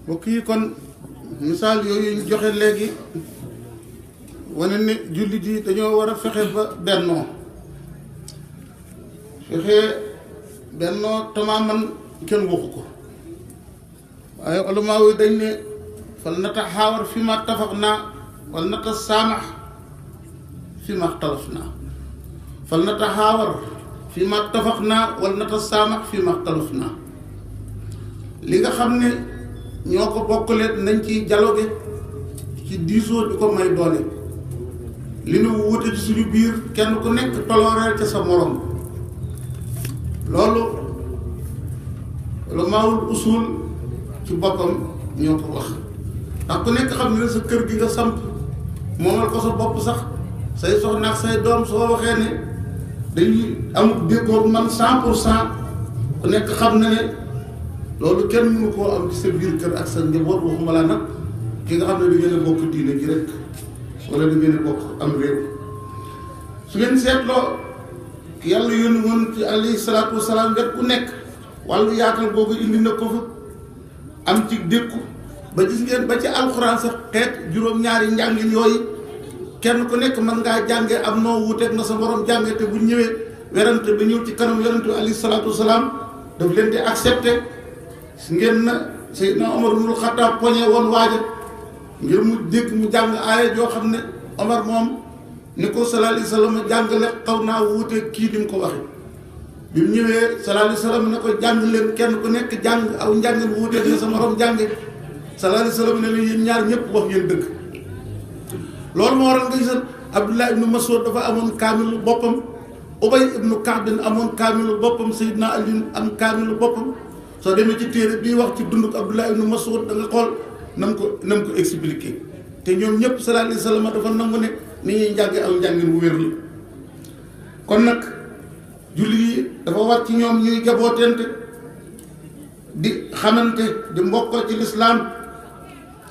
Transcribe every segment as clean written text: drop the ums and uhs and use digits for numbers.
mbokk yi kon misaal yooyu ñu joxe léegi wane ne jullit yi dañoo war a fexe ba bennoo tamaaman kenn waxu ko waaye ulamaa yi dañ ne fal nataxaawar fi ma tafaqnaa wal natasaamax fi ma xtalafnaa fal nataxaawar fi ma tafaqnaa wal natasaamax fi ma xtalafnaa li nga xam ne ñoo ko bokkalee nañ ci dialogue ci diisoo di ko may doole li nu wute ci suñu biir kenn ku nekk tolooral ca sa morom loolu ulamaawul usul ci boppam ñoo ko wax ndax ku nekk xam ne sa kër gi nga samp moomal ko sa bopp sax say soxna ak say doom soo waxee ne dañuy amul déggoo man 100% ku nekk xam na ne loolu kenn mënu koo am ci sa biir kër ak sa njaboot waxuma laa nag ki nga xam ne da ngeen a bokk diine ji rek wala da ngeen a bokk am réew su ngeen seetloo yàlla yónni woon ci alayhi salaatu wasalaam wet ku nekk wàllu yaatal googu indi na ko fa am ci dékku ba gis ngeen ba ci alxuraan sax xeet juróom-ñaari njàngin yooyu kenn ku nekk mën ngaa jànge am noo wuuteeg na sa morom jànge te bu ñëwee werante ba ñëw ci kanam yonent bi alayhi salaatu wasalaam daf leen di accepté si ngeen na Seydina Omar ibnul Xattaab poñe woon waaja ngir mu dégg mu jàng aaya joo xam ne Omar moom ni ko sallallahu alayhi wa sallam jàngale xaw naa wuuteeg kii ni mu ko waxe bi mu ñëwee sallallahu alayhi wa sallam ne ko jàng leen kenn ku nekk jàng aw njàngin wuuteeg na sa morom jànge sallallahu alayhi wa sallam ne leen yéen ñaar ñëpp wax ngeen dëgg loolu moo waral nga gisal Abdullah ibnu Mas'ud dafa amoon kaamilu boppam Ubay ibnu Ka'b amoon kaamilu boppam Seydina Ali am kaamilu boppam soo demee ci téere bii wax ci dunduk Abdullah ibnu Mas'ud da nga xool nam ko expliqué te ñoom ñëpp sallallahu alayhi wa sallam dafa nangu ne ni ñuy njànge aw njàngin bu wér la kon nag julli yi dafa war ci ñoom ñuy jabootente di xamante di mbokkoo ci lislaam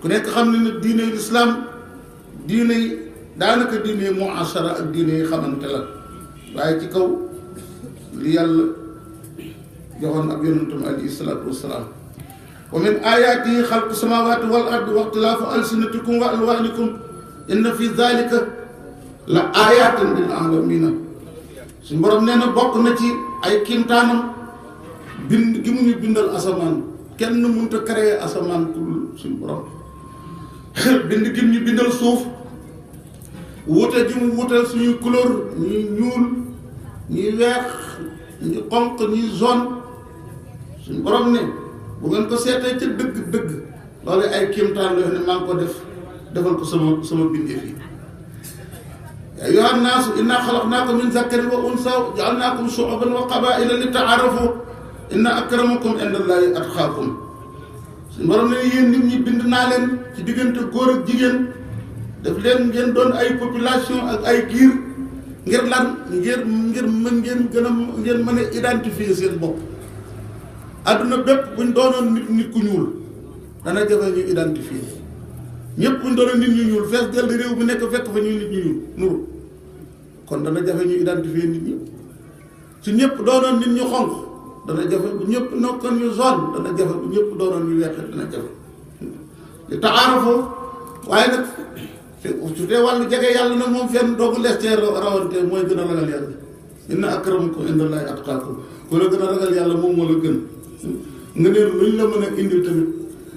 ku nekk xam ne ne diine lislaam diine yi daanaka diine yi muashara ak diine yi xamante la waaye ci kaw li yàlla joxoon ab yonentam alayhi salaatu wassalaam wa min ayaatihi xalqu samaawaati wal ardi wa ixtilaafu alsinatikum wa alwaanikum inna fi dalika la ayatin lil aalamiina suñu borom nee na bokk na ci ay kiimtaanam bind gi mu ñu bindal asamaan kenn mënut a créer asamaan pour suñu borom bind gi mu ñu bindal suuf wuute gi mu wuutal suñuy couleur ñuy ñuul ñuy weex ñuy xonq ñuy jaune suñu borom ne bu ngeen ko seetee ca dëgg-dëgg loolu ay kiimtaan la ne maa ngi ko defal ko sama bindee fii yaa ayyuhan naasu innaa xalaqnaakum min zakarin wa unsaa ja'alnaakum shu'uban wa qabaa'ila li ta'aarafu inna akramakum indallaahi atqaakum suñu borom ne yéen nit ñi bind naa leen ci diggante góor ak jigéen def leen ngeen doon ay population ak ay giir ngir lan ngeen mën a identifier seen bopp adduna bépp buñ doonoon nit ku ñuul dana jafe ñu identifier ñëpp buñ doonoon nit ñu ñuul fees del réew mi nekk fekk fa ñuy nit ñu ñuul nuru kon dana jafe ñu identifier nit ñi su ñëpp doonoon nit ñu xonq dana jafe bu ñëpp nokkoon ñu jaune dana jafe bu ñëpp doonoon ñu weex dana jafe li taarafoo waaye nag su dee wàllu jege yàlla nag moom fenn doogu lees cee rawante mooy gën a ragal yàlla inna akramakum indallaahi atqaakum ku la gën a ragal yàlla moom moo la gën nga ne luñ la mën a indil tamit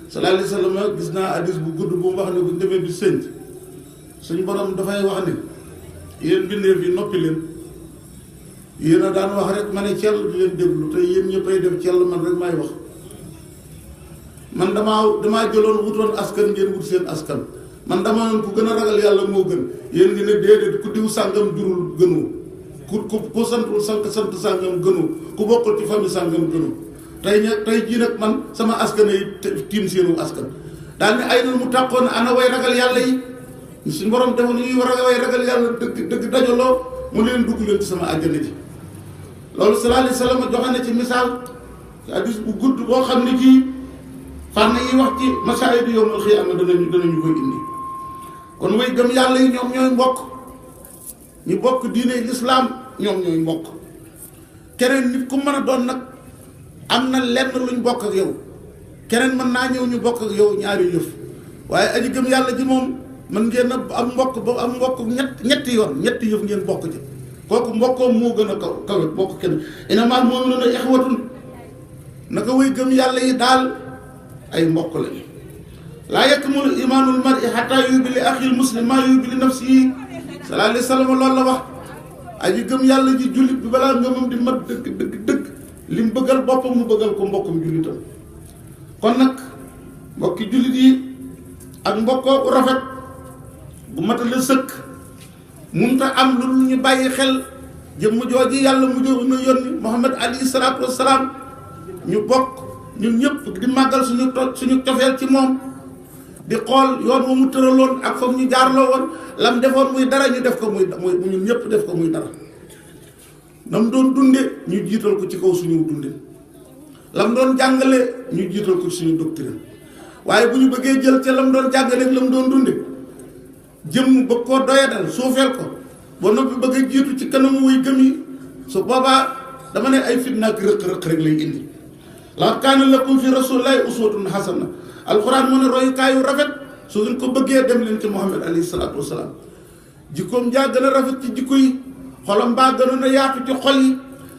sallallahu alayhi wa sallam gis naa hadis bu gudd bu mu wax ne bu ñu demee bi sënc suñu borom dafay wax ne yéen bindeef yi noppi leen yéen a daan wax rek ma ne cell di leen déglu te yéen ñëppay def cell man rek maay wax man damaa jëloon wutoon askan ngeen wut seen askan man dama noon ku gën a ragal yàlla moo gën yéen ngi ne déedéet ku diw sàngam jurul gënu ku santul sant sàngam gënu ku bokkul ci famille sàngam gënu tey jii nag man sama askan yi tiim seenu askan daal ne ay na mu tàqoon ana way ragal yàlla yi suñu borom defoon ñuy way ragal yàlla dëgg dajaloo mu leen dugg leen ci sama àjjana ji loolu sallallahu alayhi wa sallam joxe na ci misaal ci hadis bu gudd boo xam ne ji fànn yi wax ci masaa'idu yawmal qiyaama danañu koy indi kon way gëm yàlla yi ñoom ñooy mbokk ñu bokk diine lislaam ñoom ñooy mbokk keneen nit ku mën a doon nag am na lenn luñ bokk ak yow keneen mën naa ñëw ñu bokk ak yow ñaari yëf waaye aji gëm yàlla ji moom mën ngeen a am mbokk ba am mbokk ñetti yoon ñetti yëf ngeen bokk ci kooku mbokkoom moo gën a kawe bokk kenn inamal mu'minuuna ixwatun naka way gëm yàlla yi daal ay mbokk lañu laa yakmulu imaanul mar'i hattaa yuhibba li axil muslim maa yuhibbu li nafsihi sallallahu alayhi wa sallam loolu la wax aji gëm yàlla ji jullit bi balaa ngëmam di mat dëgg li mu bëggal boppam mu bëggal ko mbokkum jullitam kon nag mbokki jullit yi ak mbokkoo bu rafet bu matale sëkk munta am lu ñu bàyyi xel jëmm jooji yàlla mu na yónni Muhammad alayhi salaatu wassalaam ñu bokk ñun ñëpp di màggal suñu cofeel ci moom di xool yoon wa mu tëraloon ak foog ñu jaarloo woon lam defoon muy dara ñu def ko muy ñun ñëpp def ko muy dara nam doon dunde ñu jiital ko ci kaw suñu dunde lam doon jàngale ñu jiital ko suñu doctrine waaye bu ñu bëggee jël ca lam doon jàngale ak lam doon dunde jëm bëgg koo doyadal suufeel ko ba noppi bëgg a jiitu ci kanamu way gëm yi su boobaa dama ne ay fitna ak rëq-rëq rek lay indi laqad kaana lakum fi rasulillahi uswatun hasana alxuraan mu ne royukaayu rafet su ngeen ko bëggee dem leen ci Muhammad alayhi salaatu wasalaam jikkoom jaa gën a rafet ci jikko yi xolam baa gënoon a yaatu ci xol yi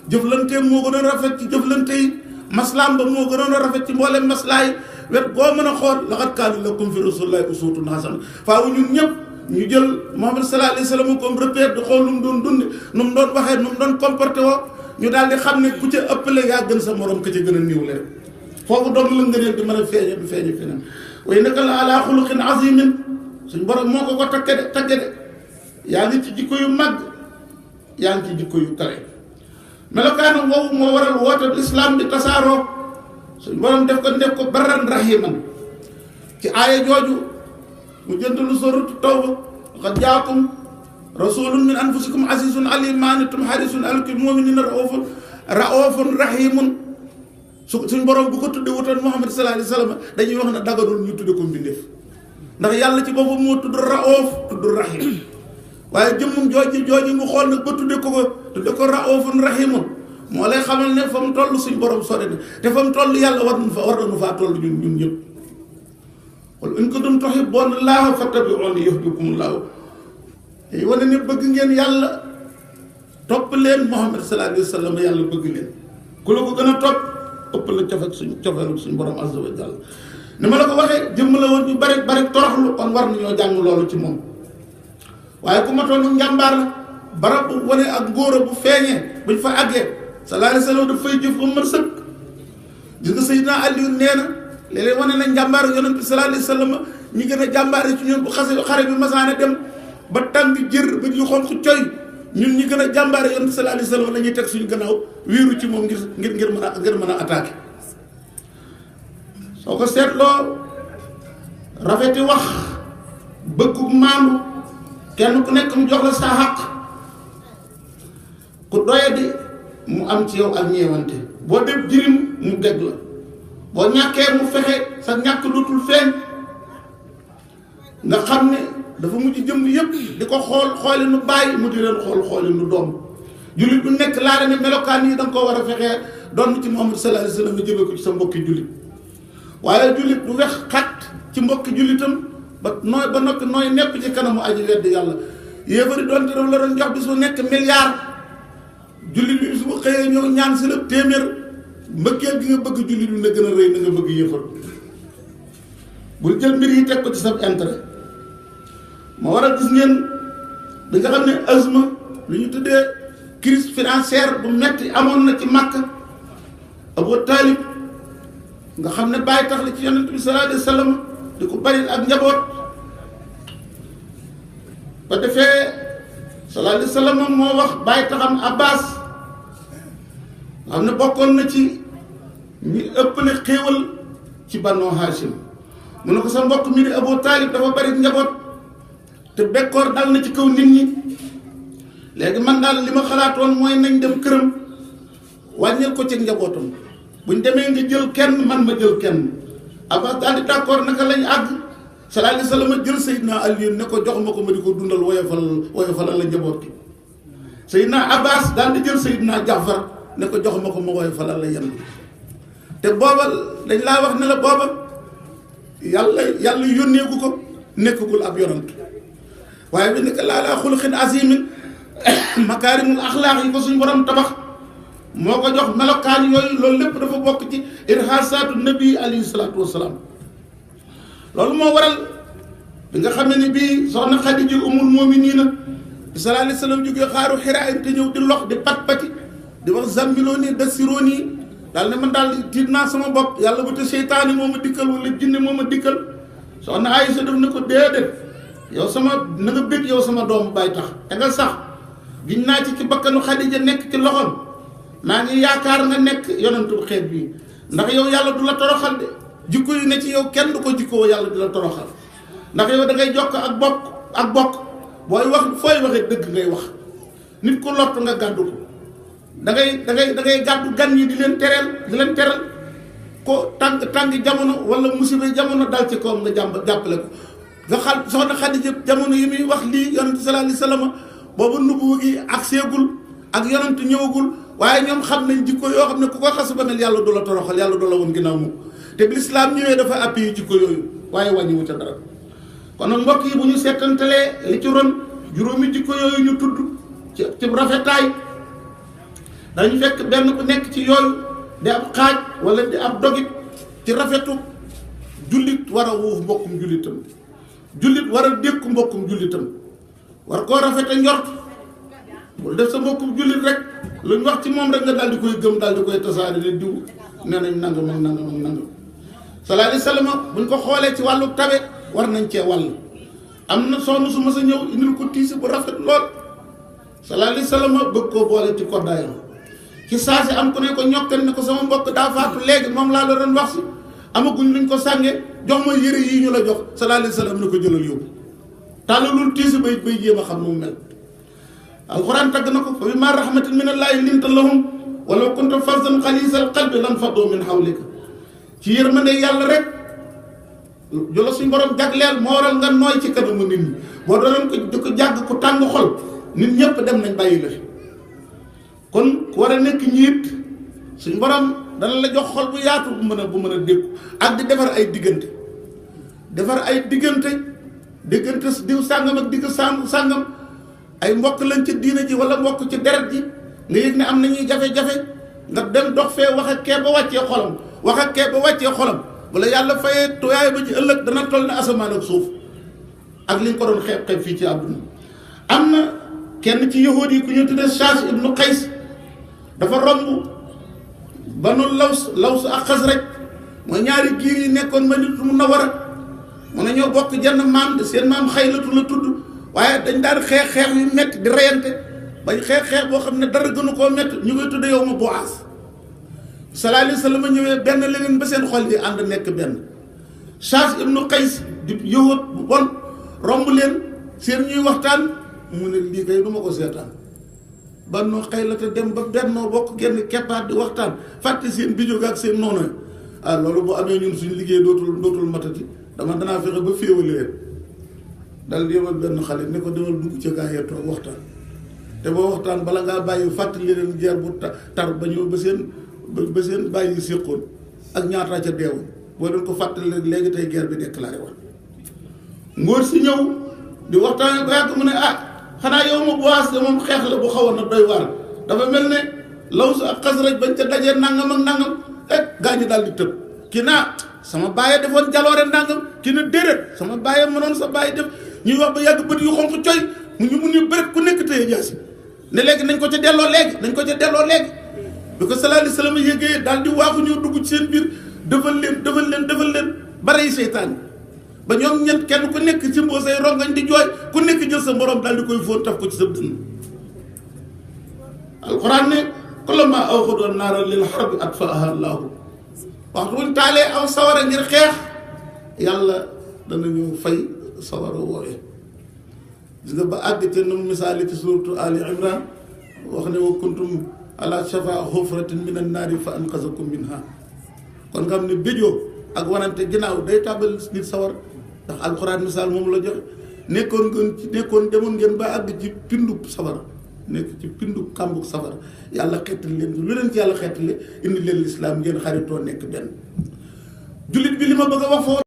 jëflanteem moo gënoon a rafet ci jëflante yi maslaam ba moo gënoon a rafet ci mboolem maslaay wet goo mën a xool laqad kaana lakum fi rasulillahi uswatun hasana faaw ñun ñëpp ñu jël Muhammad sallallahu alayhi wa sallam comme repère di xool nu mu doon dunde nu mu doon waxee nu mu doon comporté woo ñu daal di xam ne ku ca ëppale yaa gën sa morom ka ca gën a niiw leen foofu doom la nga leen di mën a feeñe du feeñe feneen waaye naka la ala xuluqin azimin suñ borom moo ko tagge de yaa ngi ci jikko yu màgg yaa ngi ci jikko yu kawe melokaana woowu moo waral woote islam bi tasaaroo suñ borom def ko barran rahiman ci aaya jooju mu jëntalu soratu tawba qad jaakum rasulun min anfusikum azizun alayhi ma anittum harisun alaykum mu'minina raufun rahimun suñ borom bu ko tudde wutoon Muhammad sallallahu alayhi wa sallam dañuy wax ne dagadul ñu tudde ko mbindeef ndax yàlla ci boppam moo tudd rauf tudd rahim waaye jëmmum jooji mu xool nag ba tudde ko raufun rahimun moo lay xamal ne fa mu toll suñ borom sori na te fa mu toll yàlla war nañu faa toll ñun ñëpp qul in kuntum tuhibbuuna llaaha fattabi'uunii yuhbibkumullaah tey wane ne bëgg ngeen yàlla topp leen Muhammad sallallahu alayhi wa sallam yàlla bëgg leen ku la ko gën a topp ëpp la cofeelu suñu borom azza wa jalla ni ma la ko waxee jëmm la woon ñu bari toroxlu kon war nañoo jàng loolu ci moom waaye ku ma toon njàmbaar la barab bu wane ak ngóora bu feeñee buñ fa àggee sallallahu alayhi wa sallam daf fay jëf ba mën sëkk gis nga Seydina Aliou nee na léeg-léeg wane na njàmbaar yonent bi sallallahu alayhi wa sallam ñi gën a jàmbaare ci ñun bu xare bi masaana dem ba tàng jër ba ñu xonq coy ñun ñi gën a jàmbaare yonent sallallahu alayhi wa sallam la ñuy teg suñu gannaaw wéeru ci moom ngir mën a attaqué soo ko seetloo rafeti wax bëggu maandu kenn ku nekk mu jox la sa xaq ku doyadi mu am ci yow ak ñeewante boo def jirim mu dégg la boo ñàkkee mu fexe sa ñàkk dootul feeñ nga xam ne dafa mujj jëm yëpp di ko xooli nu bàyyi mu di leen xooli nu doom jullit bu nekk laa ne melokaan yi da nga koo war a fexee doon ci Muhammad sallallahu alayhi wa sallam nga jëlee ko ci sa mbokki jullit waaye jullit du wex xat ci mbokki jullitam ba noppi nooy nepp ci kanamu aji wedd yàlla yéefari doonte daf la doon jox bis bu nekk milliard jullit bi bis bu xëyee ñëw ñaan si la téeméer mbëggeel gi nga bëgg jullit bi na gën a rëy na nga bëgg yéefar bul jël mbir yi teg ko ci sa intérêt moo waral gis ngeen bi nga xam ne azma lu ñu tuddee crise financière bu metti amoon na ci Makka Abu Talib nga xam ne bàyyi tax la ci yonent bi sallallahu alayhi wa sallam di ko bari ak njaboot ba defee sallallahu alayhi wa sallam moo wax bàyyi taxam Abbas nga xam ne bokkoon na ci ñi ëppale xéewal ci Banu Hashim mu ne ko sa mbokk mi di Abu Talib dafa bari njaboot te bekkoor dal na ci kaw nit ñi léegi man daal li ma xalaatoon mooy nañ dem këram wàññil ko ci njabootam buñ demee nga jël kenn man ma jël kenn Abbas daal di d'accord naka lañ àgg sallallahu alayhi wa sallam jël Seydina Ali ne ko jox ma ko ma di ko dundal woyofalal la njaboot gi Seydina Abbas daal di jël Seydina Jaafar ne ko jox ma ko ma woyofalal la yenn te booba dañ laa wax ne la booba yàlla yónneeku ko nekkagul ab yonant waaye bi nekk laa xuluqin azimin makaarimul axlaaq yi ko suñu borom tabax moo ko jox melokaan yooyu loolu lépp dafa bokk ci irhaasaatu nabi alayhi salaatu wasalaam loolu moo waral bi nga xam ne bii soxna Xadija umul mu'miniina bi sallallahu alayhi wa sallam jógee xaaru Xiraa te ñëw di lox di pat-pati di wax zammiloo nii dasiroo nii daal ne man daal tiit naa sama bopp yàlla bu te seytaane moo ma dikkal wala jinne moo ma dikkal soxna Aysa def na ko déedéet yow sama na nga bëgg yow sama doomu baay tax da nga sax giñ naa ci bakkanu Xadija nekk ci loxoom maa ngi yaakaar nga nekk yonentu xeet bii ndax yow yàlla du la toroxal de jikko yu ne ci yow kenn du ko jikkoo yàlla du la toroxal ndax yow da ngay jokk ak bokk booy wax fooy waxee dëgg ngay wax nit ku lott nga gàddu ko da ngay gàddu gan yi di leen teral ko tàng jamono wala musiba jamono dal ci kawam nga jàppale ko nga xal soxna Xadija jamono yi muy wax lii yonent sallallahu alayhi wasallam boobu nubuwa gi ak seegul ak yonent ñëwagul waaye ñoom xam nañ jikko yoo xam ne ku ko xas ba mel yàlla du la toroxal yàlla du la woon ginnaaw mu te bi lislaam ñëwee dafa appui jikko yooyu waaye wàññiwu ca dara kon nag mbokk yi bu ñu seetantalee li ci ron juróomi jikko yooyu ñu tudd ci rafetaay dañu fekk benn bu nekk ci yooyu di ab xaaj wala di ab dogit ci rafetu jullit war a wuuf mbokkum jullitam jullit war a dékku mbokkum jullitam war koo rafete njort bul def sa mbokkum jullit rek lu ñu wax ci moom rek nga daal di koy gëm daal di koy tasaare ne diw nee nañ nangam ak nangam ak nangam sallallahu alayhi wa sallam buñ ko xoolee ci wàllu tabe war nañ cee wàll am na soxna su ma sa ñëw indil ko tiisi bu rafet lool sallallahu alayhi wa sallam bëgg koo boole ci koddaayam ci saa si am ku ne ko ñokkal ne ko sama mbokk daa faatu léegi moom laa la doon wax si amaguñ luñ ko sàngee jox ma yëre yii ñu la jox sallallahu alayhi wa sallam ne ko jëlal yóbbu tàllalul tiisi bay jéem a xam nu mu mel alxuraan tagg na ko fa bimaa rahmatin min allaahi linta lahum walaw kunta fazzan xaliisal qalbi lan faddu min hawlika ci yërmande yàlla rek jolo suñ borom jagleel moo waral nga nooy ci kanamu nit ñi boo doon ko di ko jàgg ku tàng xol nit ñëpp dem nañ bàyyi la fi kon ku war a nekk njiit suñ borom dana la jox xol bu yaatu bu mën a déggu ak di defar ay diggante diw sàngam ak digg sàngam ay mbokk lañ ci diina ji wala mbokk ci deret ji nga yëg ne am nañuy jafe-jafe nga dem dox fee wax ak kee ba wàccee xolam wala yàlla fayee tooyaay ba ci ëllëg dana toll ne asamaan ak suuf ak li nga ko doon xeeb fii ci àdduna am na kenn ci yahuud yi ku ñu tuddee Shaas ibnu Qays dafa romb banu Laws ak Xasraj mooy ñaari giir yi nekkoon Madinatu Munawwara mu ne ñoo bokk jenn maam de seen maam Xaylatu la tudd waaye dañ daan xeex yu métti di reyante bañ xeex boo xam ne dara gënu koo métti ñu koy tudde yow ma Bu'aas sallallahu alayhi wa sallam ñëwee benn leneen ba seen xol yi ànd nekk benn Shaas ibnu Qays di yahud bu bon romb leen seen ñuy waxtaan mu ne lii kay du ma ko seetaan Banu Xaylata dem ba bennoo bokk genn keppaat di waxtaan fàtte seen bijóg ak seen noonu loolu bu amee ñun suñu liggéey dootul matati danaa fexe ba féewale leen dal di yebal benn xale ne ko demal dugg ca gaa yee toog waxtaan te boo waxtaan bala ngaa bàyyi fàttali leen jeer bu tar ba ñëw ba seen bàyyi séqoon ak ñaataa ca deewoon boo leen ko fàttali leen léegi tey guerre bi déclaré woon ngóor si ñëw di waxtaan ba yàgg mu ne xanaa yow ma Bu'aas de moom xeex la bu xawoon na doy waar dafa mel ne Laws ak Xasraj bañ ca dajee nangam ak nangam gaa ñi daal di tëb ki naa sama bàyyi defoon jaloore nangam ki na déedéet sama bàyyi mënoon sa bàyyi def ñuy wax ba yàgg bët yu xonq coy mu ñu bëri ku nekk tëye jaasi ne léegi nañ ko ca delloo léegi bi ko sallallahu alayhi wa sallam yéegee daal di waaxu ñëw dugg ci seen biir defal leen bare yi seytaan ba ñoom ñett kenn ku nekk ci mboo say rongañ di jooy ku nekk jël sa morom daal di koy fóon taf ko ci sa dënn alxuraan ne kullamaa awqadu naara lil harbi atfaaha llaahu waxtu buñ taalee aw sawara ngir xeex yàlla danañu fay sawara woowee gis nga ba àgg te nu misaali ci suuratu Ali Imran wax ne wa kuntum ala shafa hufratin min annaari fa anqazakum minha kon nga xam ne béjoo ak wanante ginnaaw day tàbbal nit sawar ndax alxuraan misaal moom la joxe nekkoon demoon ngeen ba àgg ci pindu sawara nekk ci pindu kàmbug safara yàlla xeetali leen lu leen ci yàlla xeetali indi leen lislaam ngeen xaritoo nekk benn jullit bi li ma bëgg a wax foofu